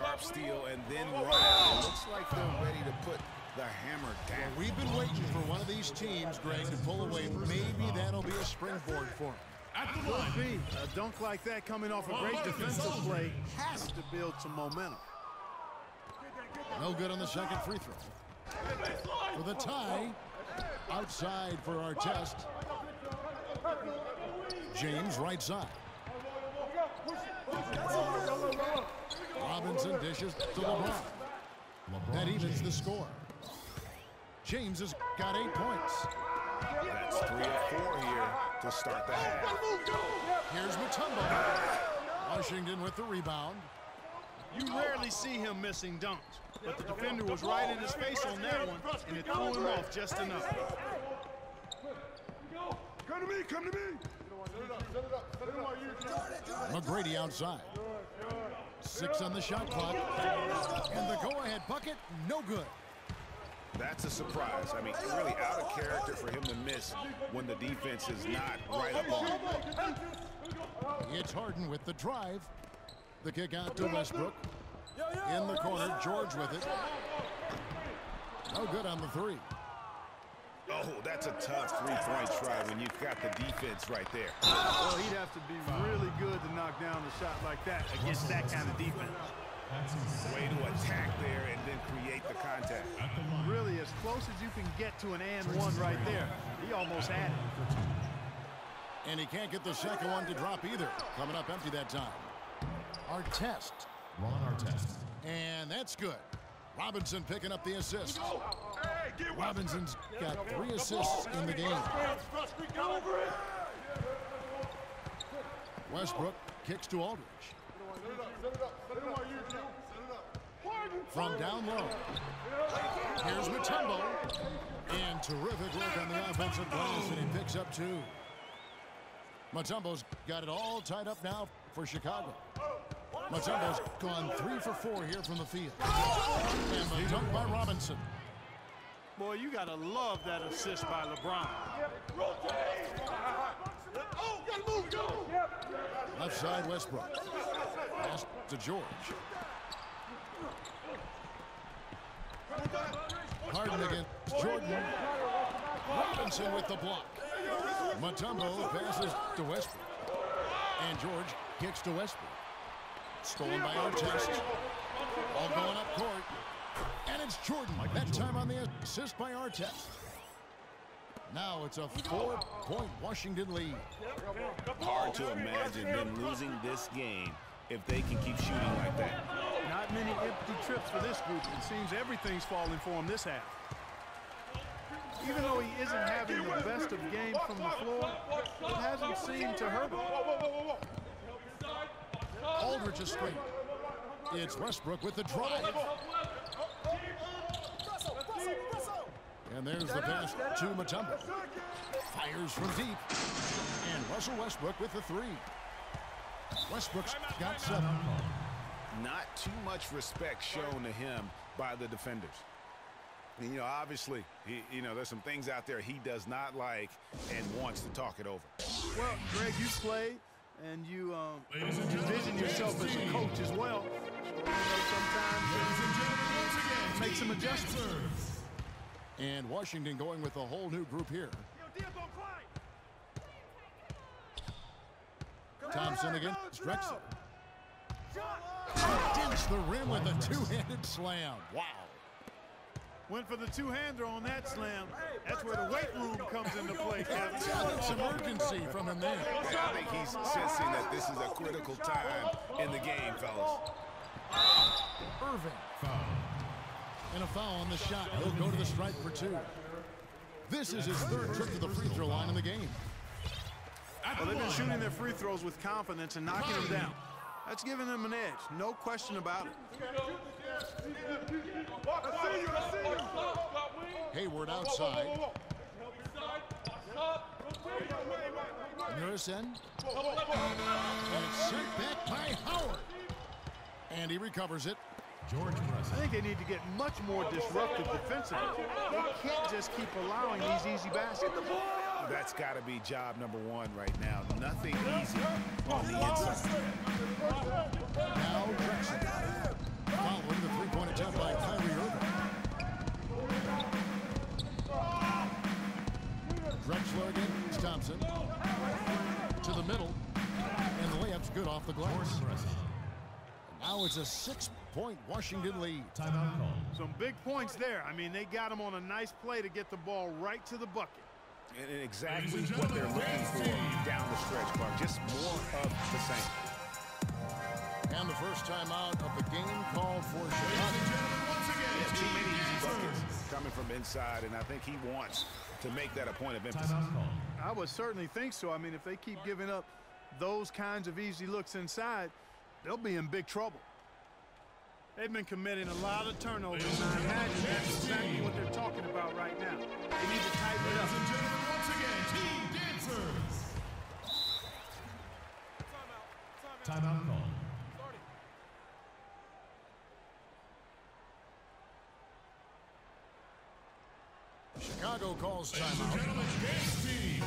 Sharp steal and then run out. Looks like they're ready to put the hammer down. Well, we've been waiting for one of these teams, Greg, to pull away. Maybe that'll be a springboard for them. Could be. A dunk like that coming off a great defensive play has to build some momentum. No good on the second free throw. For the tie, outside for Artest. James right side. Robinson dishes to LeBron. That evens the score. James has got 8 points. That's 3 of 4 here to start the half. Here's Mutombo. Washington with the rebound. You rarely see him missing dunks, but the defender was right in his face on that one, and it threw him off just enough. Come to me, come to me. McGrady outside. 6 on the shot clock. And the go-ahead bucket, no good. That's a surprise. I mean, really out of character for him to miss when the defense is not right up on him. It's Harden with the drive. The kick out to Westbrook. In the corner, George with it. No good on the three. Oh, that's a tough three-point try when you've got the defense right there. Well, he'd have to be really good to knock down a shot like that against that kind of defense. Way to attack there and then create the contact. Really as close as you can get to an and one right there. He almost had it. And he can't get the second one to drop either. Coming up empty that time. Artest. Ron Artest. And that's good. Robinson picking up the assist. Robinson's got 3 assists in the game. Westbrook kicks to Aldridge. From down low. Here's Mutombo. And terrific work on the offensive glass, and he picks up 2. Mutombo's got it all tied up now for Chicago. Mutombo's gone 3 for 4 here from the field. And the dunk by Robinson. Boy, you got to love that assist by LeBron. Left side, Westbrook. Pass to George. Harden against Jordan. Robinson with the block. Mutombo passes to Westbrook. And George kicks to Westbrook. Stolen by Artest. All going up court. And it's Jordan. That time on the assist by Artest. Now it's a 4-point Washington lead. Hard to imagine them losing this game if they can keep shooting like that. Not many empty trips for this group. It seems everything's falling for him this half. Even though he isn't having the best of games from the floor, it hasn't seemed to hurt him. Aldridge is straight. It's Westbrook with the drive. And there's the pass to Mutombo. Fires from deep. And Russell Westbrook with the 3. Westbrook's got 7. Not too much respect shown to him by the defenders. And, you know, obviously, there's some things out there he does not like and wants to talk it over. Well, Greg, you played, and you envision yourself as a coach as well. So, sometimes make some adjustments. And Washington going with a whole new group here. Thompson against Drexler. Against the rim with a two-handed slam. Wow. Went for the two-hander on that slam. That's where the weight room comes into play, Kevin. Some urgency from him there. I think he's sensing that this is a critical time in the game, fellas. Irving. Foul. And a foul on the shot. He'll go to the stripe for 2. This is his 3rd trip to the free throw line in the game. Well, they've been shooting their free throws with confidence and knocking them down. That's giving them an edge. No question about it. Hayward outside. Nursen. And it's sent back by Howard. And he recovers it. George Russell. I think they need to get much more disruptive defensively. They can't just keep allowing these easy baskets. That's got to be job number 1 right now. Nothing easy on the inside. Now Drexler. it off the glass. Now it's a 6-point Washington lead. Timeout call. Some big points there. I mean, they got him on a nice play to get the ball right to the bucket. And exactly what they're looking for down the stretch, Clark. Just more of the same. And the first timeout of the game called for Chicago. Too many easy buckets coming from inside, and I think he wants to make that a point of emphasis. Timeout call. I would certainly think so. I mean, if they keep giving up those kinds of easy looks inside, they'll be in big trouble. They've been committing a lot of turnovers, and I imagine that's exactly what they're talking about right now. They need to tighten it up. Ladies and gentlemen, once again, Team Dancers. Timeout call. Chicago calls Ladies and timeout. gentlemen, game speed.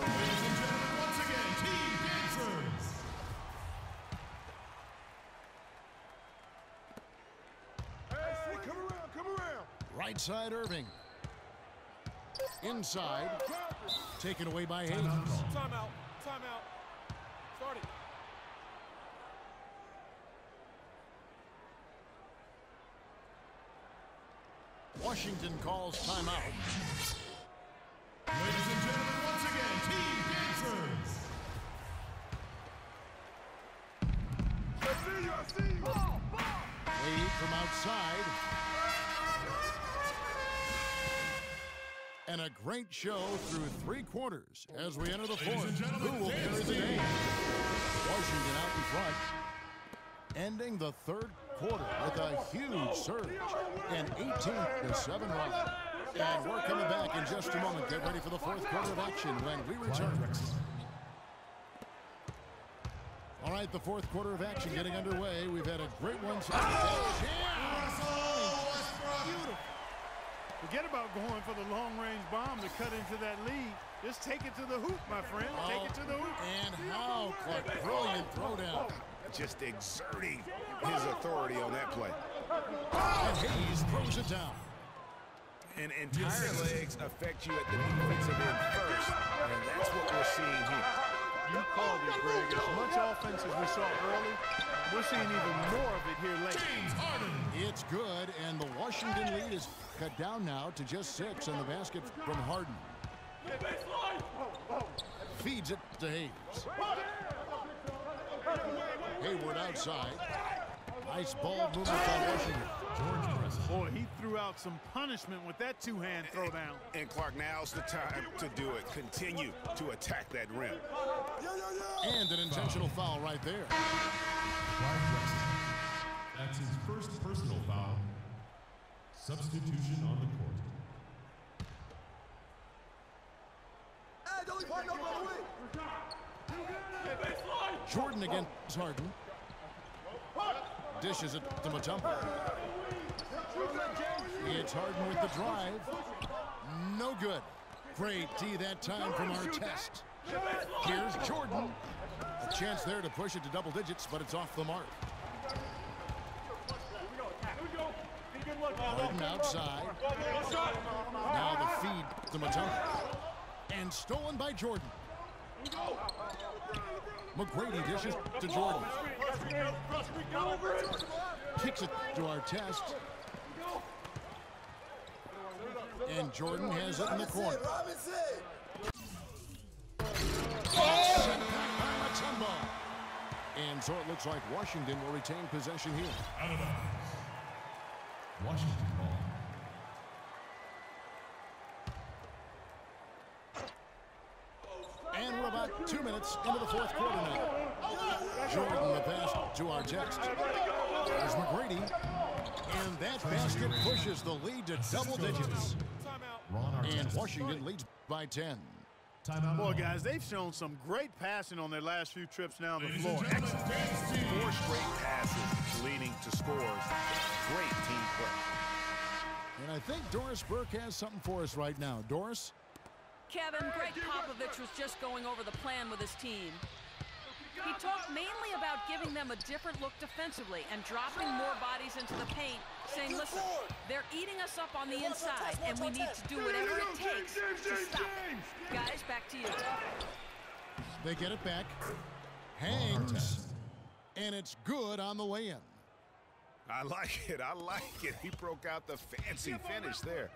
Ladies and gentlemen, once again, Team Dancers. Come around. Right side Irving. Inside. Taken away by Hayes. Timeout call. Timeout. Start it. Washington calls timeout. Ladies and gentlemen, once again, Team Dancers. I see you. Wade from outside. And a great show through 3 quarters as we enter the fourth. and gentlemen, Who will carry the day? Washington out in front. Ending the third quarter with a huge surge. An 18-7 run. And we're coming back in just a moment. Get ready for the fourth quarter of action when we return. All right, the fourth quarter of action getting underway. We've had a great one. Forget about going for the long-range bomb to cut into that lead. Just take it to the hoop, my friend. Take it to the hoop. And how, Clark, brilliant throwdown. Just exerting his authority on that play. And Hayes throws it down. And entire legs affect you at the defensive end first, and that's what we're seeing here. You called it, Greg. As much offense as we saw early, we're seeing even more of it here late. James Harden. It's good, and the Washington lead is cut down now to just 6 on the basket from Harden. Feeds it to Hayes. Hayward outside. Nice ball movement by Washington. George Preston. Boy, he threw out some punishment with that two-hand throwdown. And Clark, now's the time to do it. Continue to attack that rim. And an intentional foul right there. Clyde Drexler. That's his first personal foul. Substitution on the court. Jordan against Harden. Dishes it to Mutombo. It's Harden with the drive. No good. Great D that time from Artest. Here's Jordan. A chance there to push it to double digits, but it's off the mark. Harden outside. Now the feed to Mutombo. And stolen by Jordan. McGrady dishes to Jordan. Kicks it to Artest. And Jordan has it in the corner. Sent back by Mutombo. And so it looks like Washington will retain possession here. Out of bounds. Washington ball. And we're about 2 minutes into the fourth quarter now. Jordan the pass to Artest. There's McGrady. And that basket pushes the lead to double digits. Ron Artest. And Washington leads by 10. Timeout. Boy, guys, they've shown some great passing on their last few trips down the Ladies floor. and gentlemen, James Team. 4 straight passes leading to scores. Great team play. And I think Doris Burke has something for us right now. Doris? Kevin, Greg Popovich was just going over the plan with his team. He talked mainly about giving them a different look defensively and dropping more bodies into the paint, saying, listen, they're eating us up on the inside, and we need to do whatever it takes to to you. They get it back. Hangs. And it's good on the way in. I like it. I like it. He broke out the fancy finish there.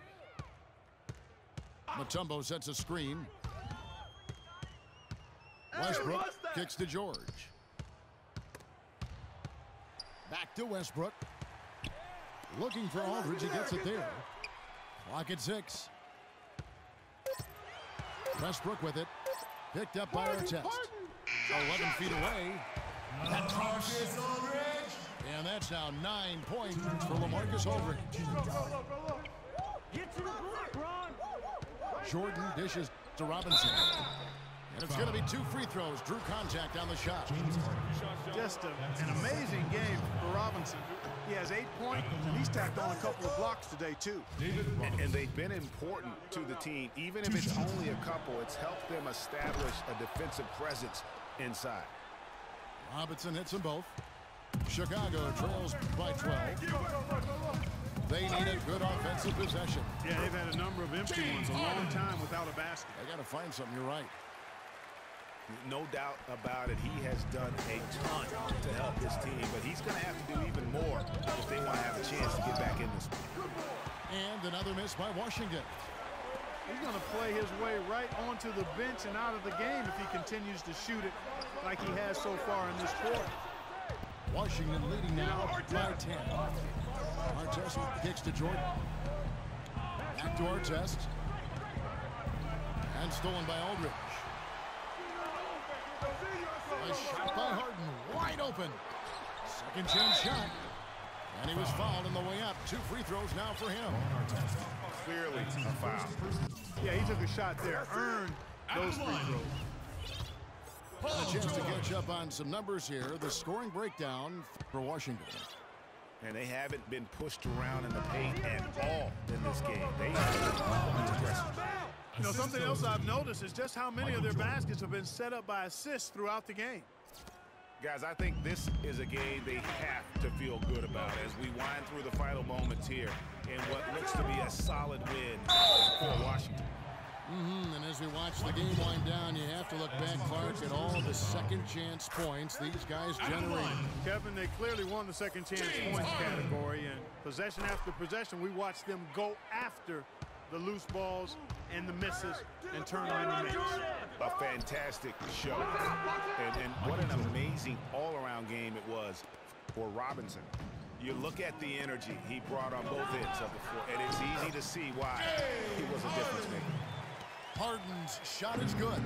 Mutombo sets a screen. Westbrook kicks to George. Back to Westbrook. Looking for Aldridge. He gets it there. Clock at 6. Westbrook with it. Picked up by Artest. 11 feet away. That drops. And that's now 9 points for LaMarcus Aldridge. Get to the block, Ron. Jordan dishes to Robinson. And it's going to be 2 free throws. Drew contact on the shot. Just an amazing game for Robinson. He has 8 points, and he's tacked on a couple of blocks today, too. And they've been important to the team. Even if it's only a couple, it's helped them establish a defensive presence inside. Robinson hits them both. Chicago trails by 12. They need a good offensive possession. Yeah, they've had a number of empty ones a long time without a basket. They got to find something. You're right. No doubt about it. He has done a ton to help his team, but he's going to have to do even more if they want to have a chance to get back in this one. And another miss by Washington. He's going to play his way right onto the bench and out of the game if he continues to shoot it like he has so far in this quarter. Washington leading now by 10. Artest kicks to Jordan. Back to Artest. And stolen by Aldridge. A shot by Harden, wide open. Second chance shot. And he was fouled on the way up. 2 free throws now for him. Clearly a foul. Yeah, he took a shot there, earned those free throws. A chance to catch up on some numbers here. The scoring breakdown for Washington. And they haven't been pushed around in the paint at all in this game. They have been aggressive. You know, something else I've noticed is just how many of their baskets have been set up by assists throughout the game. Guys, I think this is a game they have to feel good about as we wind through the final moments here in what looks to be a solid win for Washington. And as we watch the game wind down, you have to look back, Clark, at all the second chance points these guys generated. Kevin, they clearly won the second chance points category, and possession after possession, we watched them go after the loose balls and the misses and turn them into makes. A fantastic show. And what an amazing all-around game it was for Robinson. You look at the energy he brought on both ends of the floor, and it's easy to see why he was a difference maker. Harden's shot is good.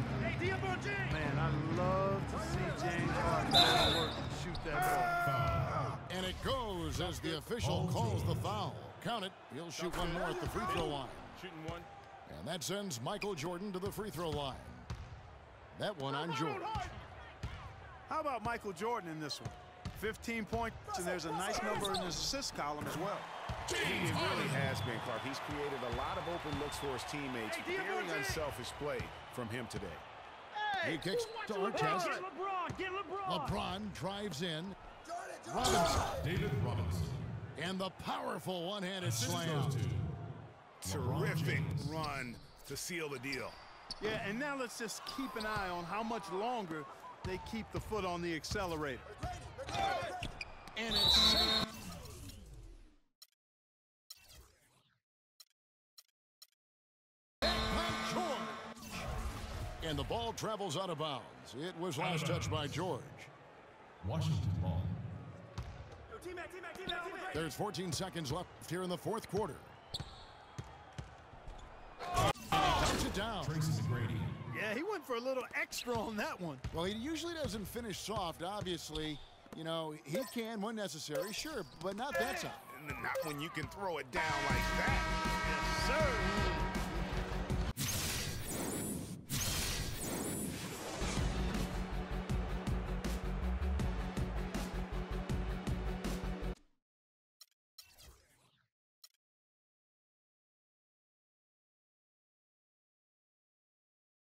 Man, I love to see James Harden go to work and shoot that ball. And it goes as the official calls the foul. Count it. He'll shoot one more at the free throw line. Shooting one. And that sends Michael Jordan to the free throw line. That one on George. How about Michael Jordan in this one? 15 points, and there's a nice number in his assist column as well. He really has been, Clark. He's created a lot of open looks for his teammates. Very unselfish play from him today. He kicks to Artest. LeBron drives in. Robinson. David Robinson. And the powerful one-handed slam. Terrific run to seal the deal. Yeah, and now let's just keep an eye on how much longer they keep the foot on the accelerator. And it's and the ball travels out of bounds. It was last touched by George. Washington ball. There's 14 seconds left here in the fourth quarter. And he knocks it down. Tracy McGrady. Yeah, he went for a little extra on that one. Well, he usually doesn't finish soft, obviously. You know, he can when necessary, sure, but not that time. Not when you can throw it down like that. Yes, sir.